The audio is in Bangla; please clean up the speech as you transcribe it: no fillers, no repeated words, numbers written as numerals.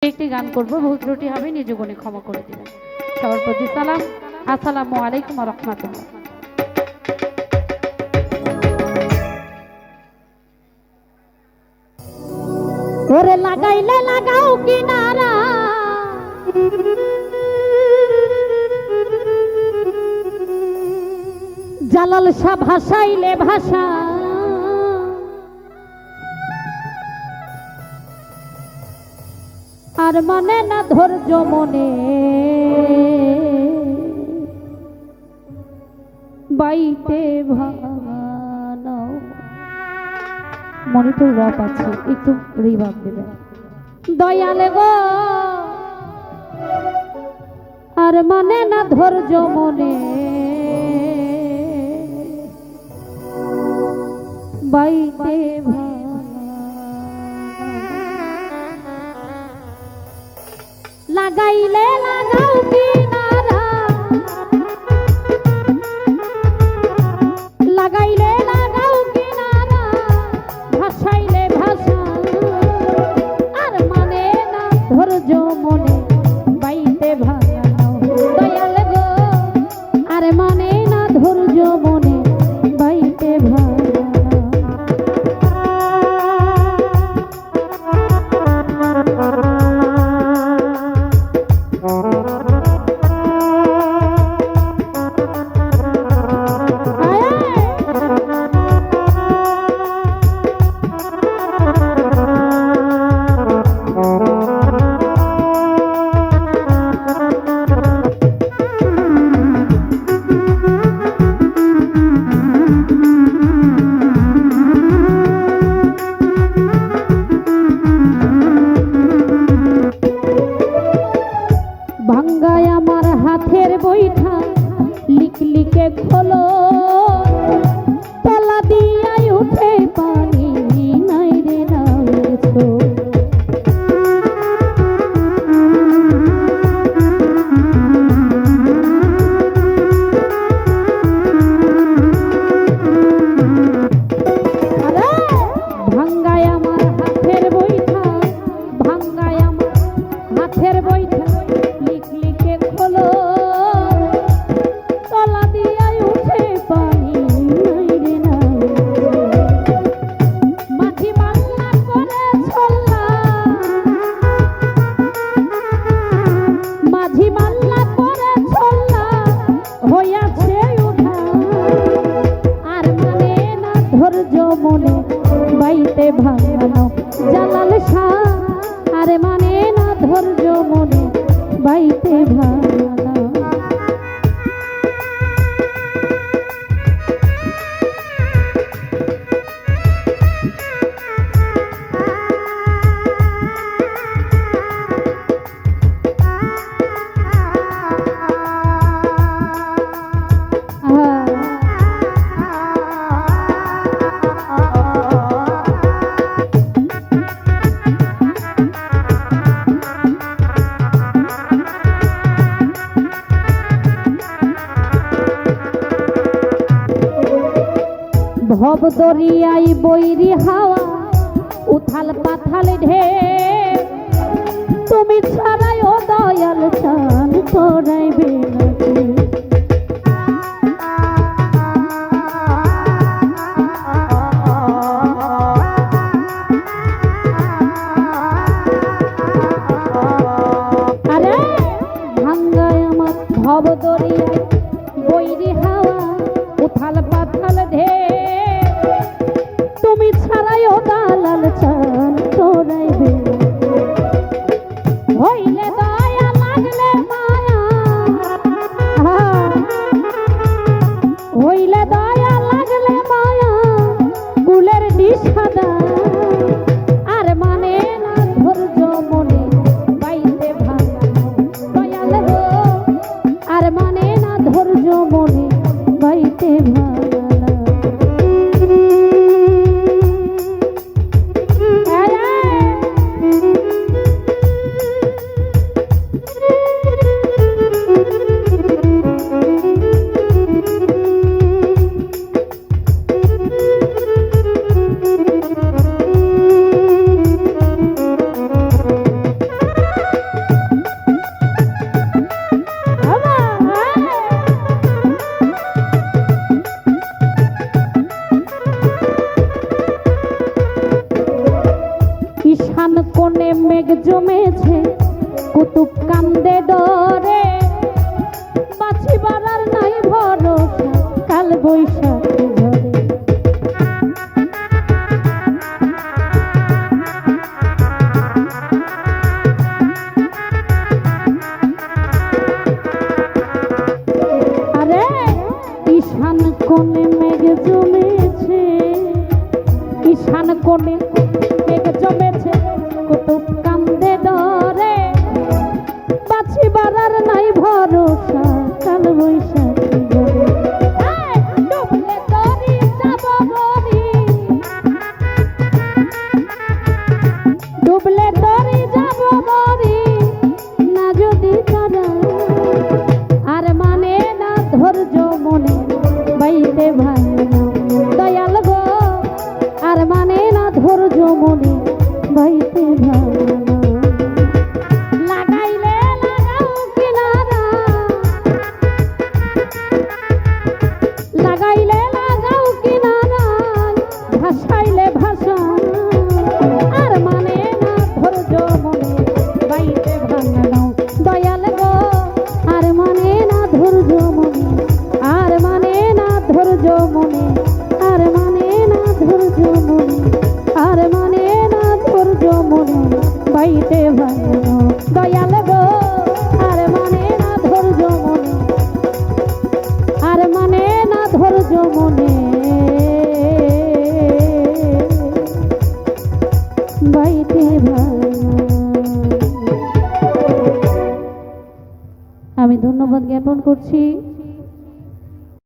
একটি গান করব, ভুল ত্রুটি হবে নিজ গুণে ক্ষমা করে দিবেন। সবার প্রতি সালাম, আসসালামু আলাইকুম ওয়া রাহমাতুল্লাহ। ওরে লাগাইলে লাগাও কিনারা, জালাল শাহ ভাসাইলে ভাষা, আর মানে না ধৈর্য মনে বাইতে ভাঙানো। মনিটর রপ আছে, একটু রিভার্ব দিবেন। দয়ালে গো আর মানে না ধৈর্য মনে বাইতে লাগাইলে লাগাও কিনারা, লাগাইলে লাগাও কিনারা, ভাসাইলে ভাষা, আর মানে না ধৈর্য মনে বাইতে ভাঙানো। দয়াল গো আর মানে না ধৈর্য মনে বাইতে ভাঙানো। ভাঙ্গায় আমার হাতের বৈঠা লিখলিকে খোলো, তলা দিয়াই উঠে পানি নাই রে নাইছো। ভাঙ্গায় আমার হাতের বৈঠা, ভাঙ্গায় আমার হাতের বৈঠা লিখলিকে খোলো, তলা দিয়াই উঠে পানি নাই রে নাইছো। মাঝি মাল্লা করে ছল্লা, মাঝি মাল্লা করে ছল্লা হইয়াছে উঠা, আর মানে না ধৈর্য মনে বাইতে ভাঙানো। জালাল শাহ আর মানে না ধৈর্য মনে বাইতে ভাঙানো। ভব দরিয়াই বৈরি হাওয়া, উথাল পাথাল ঢের, তুমি ছাড়াই ও দয়াল চান করাইবে নাকি। আরে ভাঙ্গায় আমার ভব দরিয়াই বৈরি হাওয়া, উথাল পাথাল ঢের, তুমি ছাড়াই ও দালাল চান করাইবে। হইলে দয়া লাগলে মায়া, জমেছে কুতুব কান্দে ডরে বাঁচিবার আর নাই ভরসা কাল বৈশাখী ঝড়ে আরে ঈশান কোণে মেঘ জমেছে ঈশান কোণে মেঘ জমেছে কুতুব কান্দে ডরে বাঁচিবার আর নাই ভরসা কাল বৈশাখী ঝড়ে ডুবলে তরি যাব বরি ডুবলে তরি যাব বরি না যদি তারা আর মানে না ধৈর্য মনে বাইতে ভাই না দয়াল গো আর মানে না ধৈর্য মনে বাইতে ভাই না লাগাইলে লাগাও কিনারা লাগাইলে লাগাও কিনারা ভাসাইলে ভাষা আর মানে না ধৈর্য মনে বাইতে ভাঙানো দয়াল গো আর মানে না ধৈর্য মনে আর মানে না ধৈর্য মনে আর মানে না ধৈর্য মনে আর মানে না ধৈর্য মনে বাইতে ভাঙানো দয়াল গো আর মানে না ধৈর্য মনে আর মানে না ধৈর্য মনে বাইতে ভাঙানো। আমি ধন্যবাদ জ্ঞাপন করছি